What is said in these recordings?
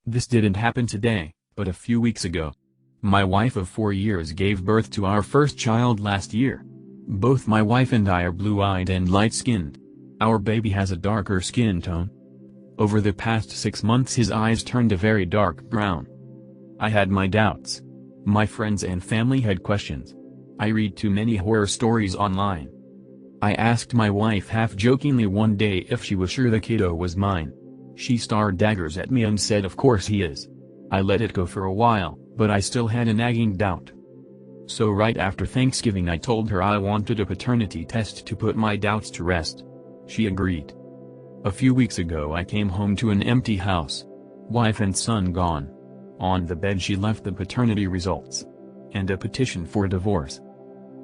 This didn't happen today, but a few weeks ago. My wife of 4 years gave birth to our first child last year. Both my wife and I are blue-eyed and light-skinned. Our baby has a darker skin tone. Over the past 6 months his eyes turned a very dark brown. I had my doubts. My friends and family had questions. I read too many horror stories online. I asked my wife half-jokingly one day if she was sure the kiddo was mine. She stared daggers at me and said of course he is. I let it go for a while, but I still had a nagging doubt. So right after Thanksgiving I told her I wanted a paternity test to put my doubts to rest. She agreed. A few weeks ago I came home to an empty house. Wife and son gone. On the bed she left the paternity results. And a petition for divorce.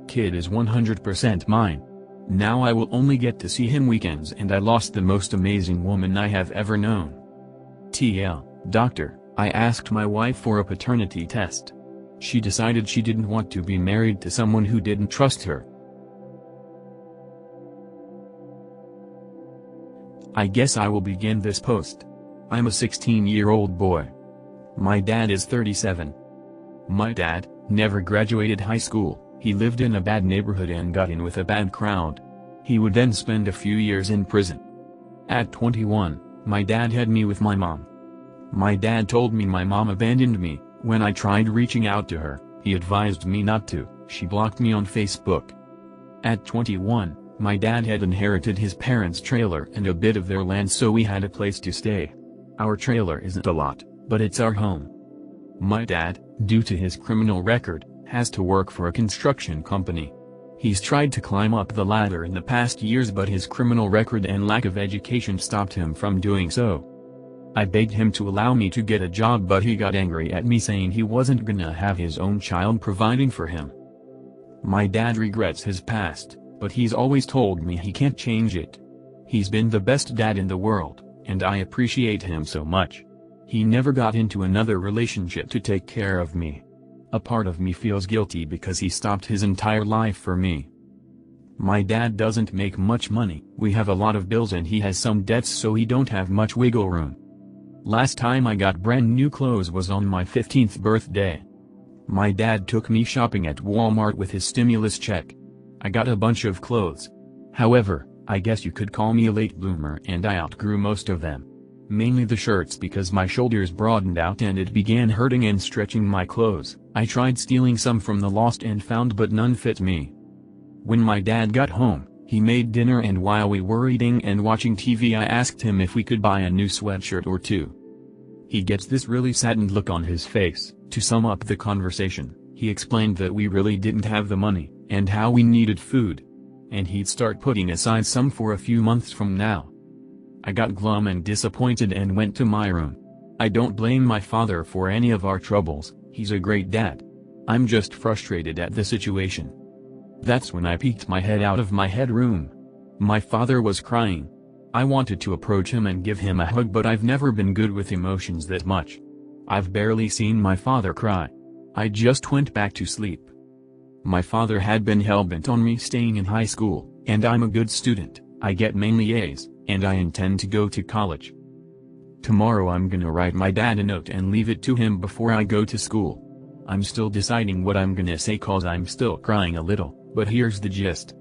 Kid is 100% mine. Now I will only get to see him weekends and I lost the most amazing woman I have ever known. Doctor, I asked my wife for a paternity test. She decided she didn't want to be married to someone who didn't trust her. I guess I will begin this post. I'm a 16-year-old boy. My dad is 37. My dad never graduated high school. He lived in a bad neighborhood and got in with a bad crowd. He would then spend a few years in prison. At 21, my dad had me with my mom. My dad told me my mom abandoned me. When I tried reaching out to her, he advised me not to. She blocked me on Facebook. At 21, my dad had inherited his parents' trailer and a bit of their land, so we had a place to stay. Our trailer isn't a lot, but it's our home. My dad, due to his criminal record, has to work for a construction company. He's tried to climb up the ladder in the past years, but his criminal record and lack of education stopped him from doing so. I begged him to allow me to get a job, but he got angry at me saying he wasn't gonna have his own child providing for him. My dad regrets his past, but he's always told me he can't change it. He's been the best dad in the world, and I appreciate him so much. He never got into another relationship to take care of me. A part of me feels guilty because he stopped his entire life for me. My dad doesn't make much money. We have a lot of bills and he has some debts, so he don't have much wiggle room. Last time I got brand new clothes was on my 15th birthday. My dad took me shopping at Walmart with his stimulus check. I got a bunch of clothes. However, I guess you could call me a late bloomer and I outgrew most of them. Mainly the shirts because my shoulders broadened out and it began hurting and stretching my clothes. I tried stealing some from the lost and found, but none fit me. When my dad got home, he made dinner, and while we were eating and watching TV I asked him if we could buy a new sweatshirt or two. He gets this really saddened look on his face. To sum up the conversation, he explained that we really didn't have the money, and how we needed food. And he'd start putting aside some for a few months from now. I got glum and disappointed and went to my room. I don't blame my father for any of our troubles, he's a great dad. I'm just frustrated at the situation. That's when I peeked my head out of my headroom. My father was crying. I wanted to approach him and give him a hug, but I've never been good with emotions that much. I've barely seen my father cry. I just went back to sleep. My father had been hell-bent on me staying in high school, and I'm a good student. I get mainly A's, and I intend to go to college. Tomorrow I'm gonna write my dad a note and leave it to him before I go to school. I'm still deciding what I'm gonna say cause I'm still crying a little, but here's the gist.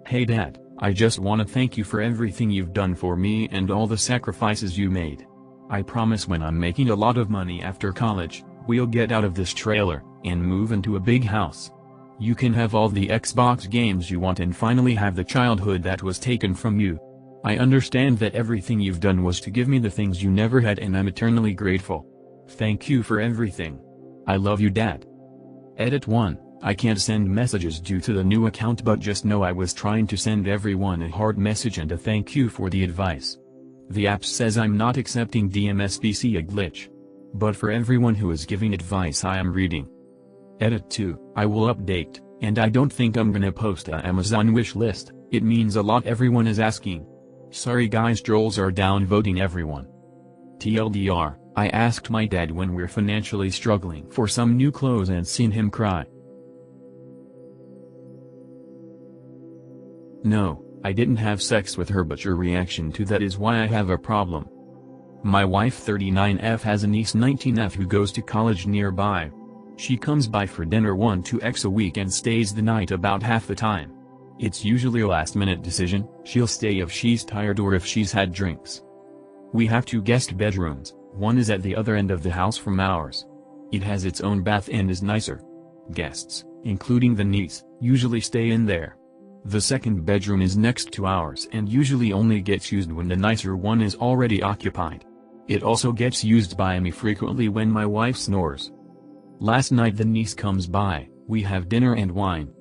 Hey Dad, I just wanna thank you for everything you've done for me and all the sacrifices you made. I promise when I'm making a lot of money after college, we'll get out of this trailer, and move into a big house. You can have all the Xbox games you want and finally have the childhood that was taken from you. I understand that everything you've done was to give me the things you never had, and I'm eternally grateful. Thank you for everything. I love you Dad. Edit 1. I can't send messages due to the new account, but just know I was trying to send everyone a heart message and a thank you for the advice. The app says I'm not accepting DMSBC, a glitch. But for everyone who is giving advice I am reading. Edit 2. I will update, and I don't think I'm gonna post a Amazon wish list. It means a lot, everyone is asking. Sorry guys, trolls are downvoting everyone. TLDR, I asked my dad when we're financially struggling for some new clothes and seen him cry. No, I didn't have sex with her, but your reaction to that is why I have a problem. My wife 39F has a niece 19F who goes to college nearby. She comes by for dinner 1-2x a week and stays the night about half the time. It's usually a last-minute decision, she'll stay if she's tired or if she's had drinks. We have 2 guest bedrooms, one is at the other end of the house from ours. It has its own bath and is nicer. Guests, including the niece, usually stay in there. The second bedroom is next to ours and usually only gets used when the nicer one is already occupied. It also gets used by me frequently when my wife snores. Last night the niece comes by, we have dinner and wine.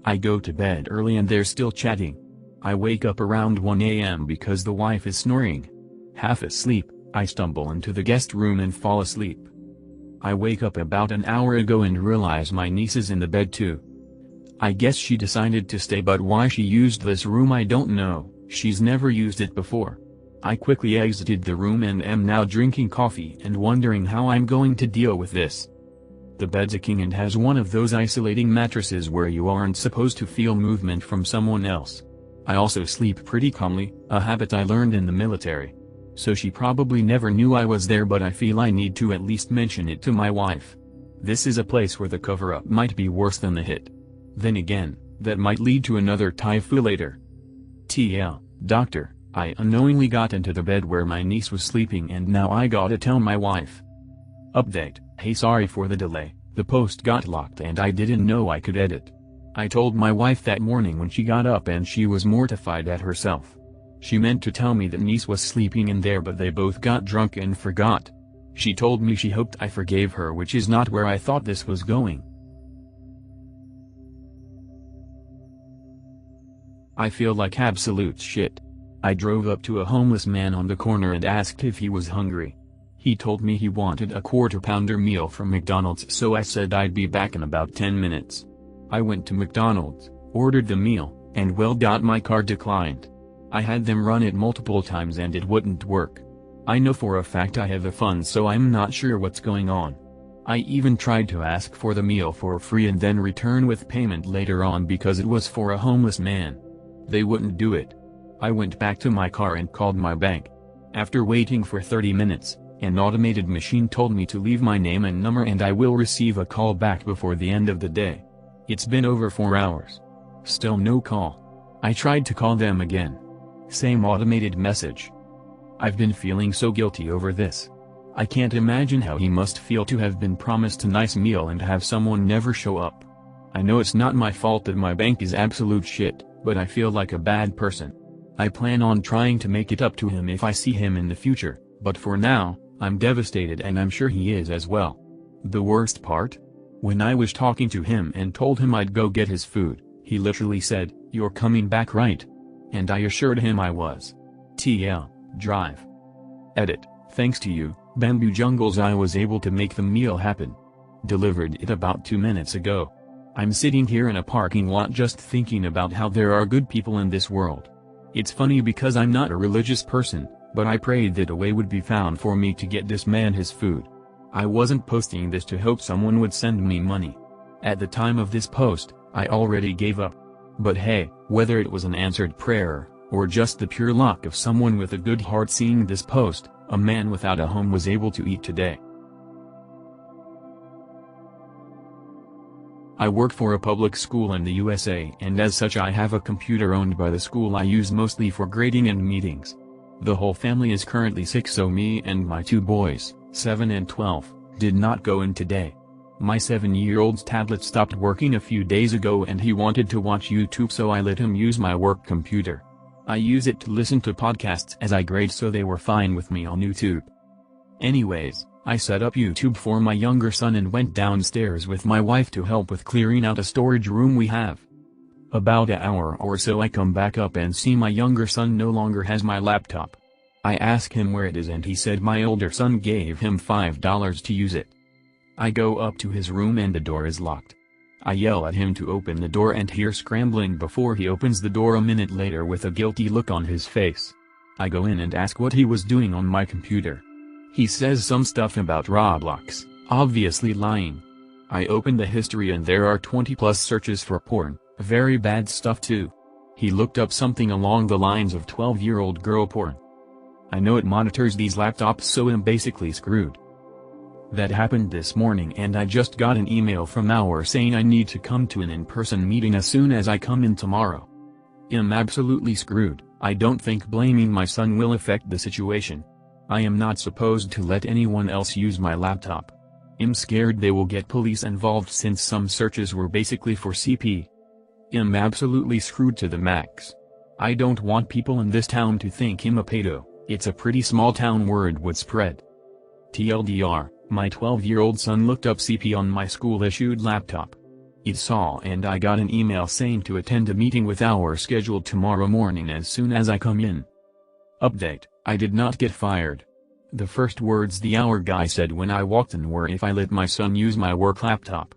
I go to bed early and they're still chatting. I wake up around 1 a.m. because the wife is snoring. Half asleep, I stumble into the guest room and fall asleep. I wake up about an hour ago and realize my niece is in the bed too. I guess she decided to stay, but why she used this room I don't know, she's never used it before. I quickly exited the room and am now drinking coffee and wondering how I'm going to deal with this. The bed's a king and has one of those isolating mattresses where you aren't supposed to feel movement from someone else. I also sleep pretty calmly, a habit I learned in the military. So she probably never knew I was there, but I feel I need to at least mention it to my wife. This is a place where the cover-up might be worse than the hit. Then again, that might lead to another tifu later. TL, doctor, I unknowingly got into the bed where my niece was sleeping and now I gotta tell my wife. Update, hey, sorry for the delay, the post got locked and I didn't know I could edit. I told my wife that morning when she got up and she was mortified at herself. She meant to tell me that niece was sleeping in there, but they both got drunk and forgot. She told me she hoped I forgave her, which is not where I thought this was going. I feel like absolute shit. I drove up to a homeless man on the corner and asked if he was hungry. He told me he wanted a quarter-pounder meal from McDonald's, so I said I'd be back in about 10 minutes. I went to McDonald's, ordered the meal, and my card declined. I had them run it multiple times and it wouldn't work. I know for a fact I have the funds, so I'm not sure what's going on. I even tried to ask for the meal for free and then return with payment later on because it was for a homeless man. They wouldn't do it. I went back to my car and called my bank. After waiting for 30 minutes, an automated machine told me to leave my name and number and I will receive a call back before the end of the day. It's been over 4 hours. Still no call. I tried to call them again. Same automated message. I've been feeling so guilty over this. I can't imagine how he must feel to have been promised a nice meal and have someone never show up. I know it's not my fault that my bank is absolute shit, but I feel like a bad person. I plan on trying to make it up to him if I see him in the future, but for now, I'm devastated and I'm sure he is as well. The worst part? When I was talking to him and told him I'd go get his food, he literally said, "You're coming back, right?" And I assured him I was. TL, drive. Edit, thanks to you, Bamboo Jungles, I was able to make the meal happen. Delivered it about 2 minutes ago. I'm sitting here in a parking lot just thinking about how there are good people in this world. It's funny because I'm not a religious person, but I prayed that a way would be found for me to get this man his food. I wasn't posting this to hope someone would send me money. At the time of this post, I already gave up. But hey, whether it was an answered prayer, or just the pure luck of someone with a good heart seeing this post, a man without a home was able to eat today. I work for a public school in the USA and as such I have a computer owned by the school I use mostly for grading and meetings. The whole family is currently sick, so me and my 2 boys, 7 and 12, did not go in today. My 7-year-old's tablet stopped working a few days ago and he wanted to watch YouTube, so I let him use my work computer. I use it to listen to podcasts as I grade, so they were fine with me on YouTube. Anyways, I set up YouTube for my younger son and went downstairs with my wife to help with clearing out a storage room we have. About an hour or so I come back up and see my younger son no longer has my laptop. I ask him where it is and he said my older son gave him $5 to use it. I go up to his room and the door is locked. I yell at him to open the door and hear scrambling before he opens the door a minute later with a guilty look on his face. I go in and ask what he was doing on my computer. He says some stuff about Roblox, obviously lying. I open the history and there are 20+ searches for porn, very bad stuff too. He looked up something along the lines of 12-year-old girl porn. I know it monitors these laptops, so I'm basically screwed. That happened this morning, and I just got an email from our saying I need to come to an in-person meeting as soon as I come in tomorrow. I'm absolutely screwed. I don't think blaming my son will affect the situation. I am not supposed to let anyone else use my laptop. I'm scared they will get police involved since some searches were basically for CP. I'm absolutely screwed to the max. I don't want people in this town to think I'm a pedo. It's a pretty small town, word would spread. TLDR, my 12-year-old son looked up CP on my school-issued laptop. It saw, and I got an email saying to attend a meeting with our scheduled tomorrow morning as soon as I come in. Update, I did not get fired. The first words the hour guy said when I walked in were if I let my son use my work laptop.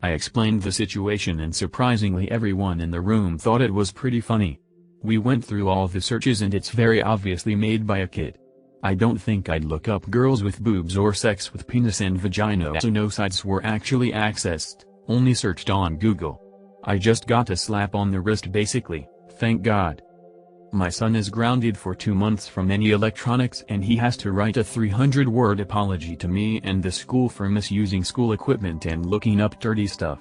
I explained the situation, and surprisingly everyone in the room thought it was pretty funny. We went through all the searches and it's very obviously made by a kid. I don't think I'd look up girls with boobs or sex with penis and vagina, so no sites were actually accessed, only searched on Google. I just got a slap on the wrist basically, thank God. My son is grounded for 2 months from any electronics, and he has to write a 300-word apology to me and the school for misusing school equipment and looking up dirty stuff.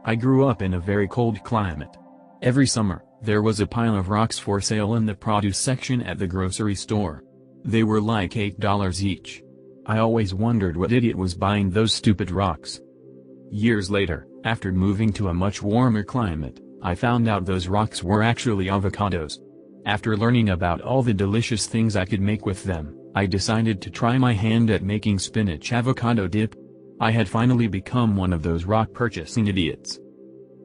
I grew up in a very cold climate. Every summer, there was a pile of rocks for sale in the produce section at the grocery store. They were like $8 each. I always wondered what idiot was buying those stupid rocks. Years later, after moving to a much warmer climate, I found out those rocks were actually avocados. After learning about all the delicious things I could make with them, I decided to try my hand at making spinach avocado dip. I had finally become one of those rock purchasing idiots.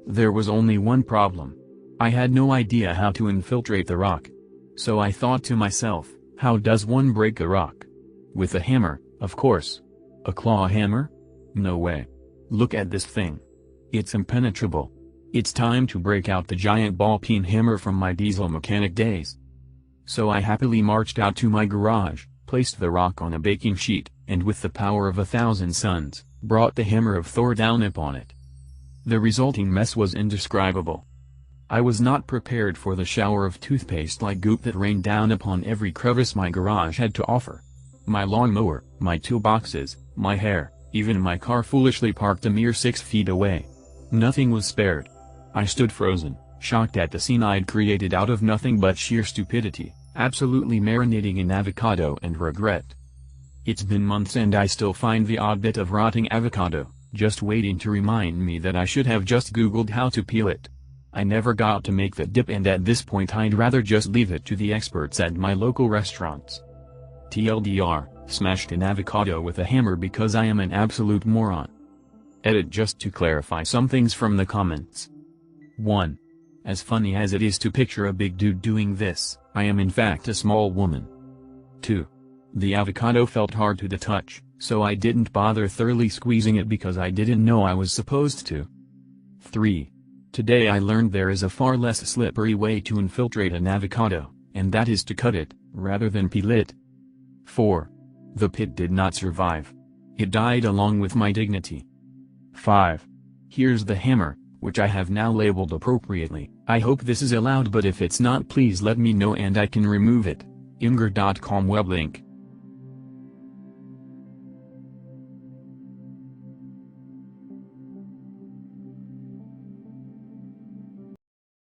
There was only one problem. I had no idea how to infiltrate the rock. So I thought to myself, how does one break a rock? With a hammer, of course. A claw hammer? No way. Look at this thing. It's impenetrable. It's time to break out the giant ball-peen hammer from my diesel mechanic days. So I happily marched out to my garage, placed the rock on a baking sheet, and with the power of 1,000 suns, brought the hammer of Thor down upon it. The resulting mess was indescribable. I was not prepared for the shower of toothpaste-like goop that rained down upon every crevice my garage had to offer. My lawnmower, my toolboxes, my hair, even my car foolishly parked a mere 6 feet away. Nothing was spared. I stood frozen, shocked at the scene I'd created out of nothing but sheer stupidity, absolutely marinating in avocado and regret. It's been months and I still find the odd bit of rotting avocado, just waiting to remind me that I should have just Googled how to peel it. I never got to make the dip, and at this point I'd rather just leave it to the experts at my local restaurants. TLDR, smashed an avocado with a hammer because I am an absolute moron. Edit, just to clarify some things from the comments. 1. As funny as it is to picture a big dude doing this, I am in fact a small woman. 2. The avocado felt hard to the touch, so I didn't bother thoroughly squeezing it because I didn't know I was supposed to. 3. Today I learned there is a far less slippery way to infiltrate an avocado, and that is to cut it, rather than peel it. 4. The pit did not survive. It died along with my dignity. 5. Here's the hammer, which I have now labeled appropriately. I hope this is allowed, but if it's not, please let me know and I can remove it. Imgur.com web link.